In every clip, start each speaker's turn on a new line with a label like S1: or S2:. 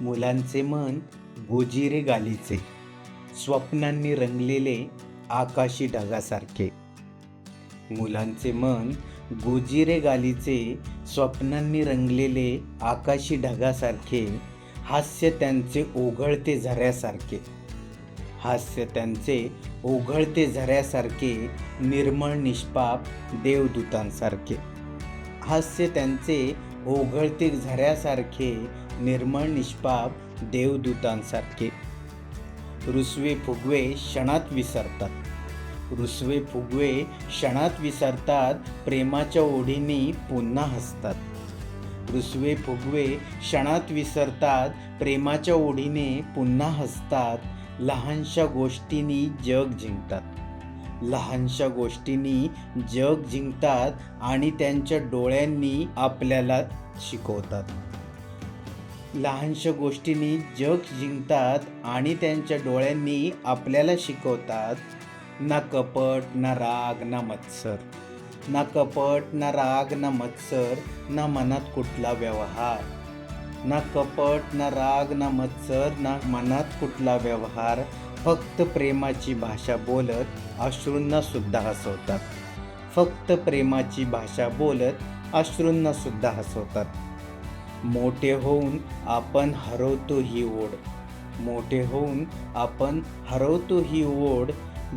S1: मुलांचे मन गोजिरे गालीचे, स्वप्नांनी रंगलेले आकाशी ढगासारखे. मुलांचे मन गोजिरे गालीचे, स्वप्नांनी रंगलेले आकाशी ढगासारखे. हास्य त्यांचे ओघळते झऱ्यासारखे, हास्य त्यांचे ओघळते झऱ्यासारखे. निर्मळ निष्पाप देवदूतांसारखे, हास्य त्यांचे ओघळते झऱ्यासारखे. निर्मळ निष्पाप देवदूतांसारखे. रुसवे फुगवे क्षणात विसरतात, रुसवे फुगवे क्षणात विसरतात. प्रेमाच्या ओढीने पुन्हा हसतात, रुसवे फुगवे क्षणात विसरतात. प्रेमाच्या ओढीने पुन्हा हसतात. लहानशा गोष्टींनी जग जिंकतात, लहानशा गोष्टींनी जग जिंकतात आणि त्यांच्या डोळ्यांनी आपल्याला शिकवतात. लहानशा गोष्टींनी जग जिंकतात आणि त्यांच्या डोळ्यांनी आपल्याला शिकवतात. ना कपट ना राग ना मत्सर, ना कपट ना राग ना मत्सर. ना मनात कुठला व्यवहार, ना कपट ना राग ना मत्सर. ना मनात कुठला व्यवहार. फक्त प्रेमाची भाषा बोलत अश्रूंना सुद्धा हसवतात, फक्त प्रेमाची भाषा बोलत अश्रूंना सुद्धा हसवतात. मोठे होऊन आपण हरवतो ही ओढ, मोठे होऊन आपण हरवतो ही ओढ.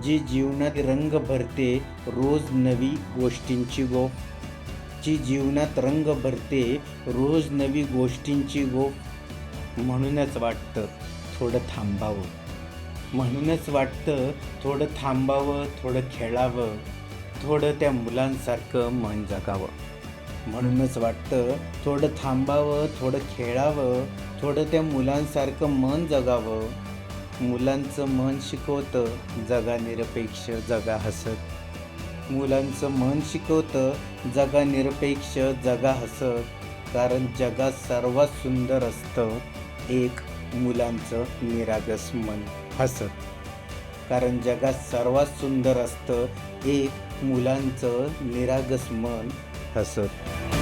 S1: जी जीवनात रंग भरते रोज नवी गोष्टींची गोफ, जी जीवनात रंग भरते रोज नवी गोष्टींची गोफ. म्हणूनच वाटतं थोडं थांबावं, म्हणूनच वाटतं थोडं थांबावं, थोडं खेळावं, थोडं त्या मुलांसारखं मन जगावं. म्हणूनच वाटतं थोडं थांबावं, थोडं खेळावं, थोडं त्या मुलांसारखं मन जगावं. मुलांचं मन शिकवतं जगा निरपेक्ष, जगा हसत. मुलांचं मन शिकवतं जगा निरपेक्ष, जगा हसत. कारण जगात सर्वात सुंदर असतं एक मुलांचं निरागस मन हसत. कारण जगात सर्वात सुंदर असतं एक मुलांचं निरागस मन हसत.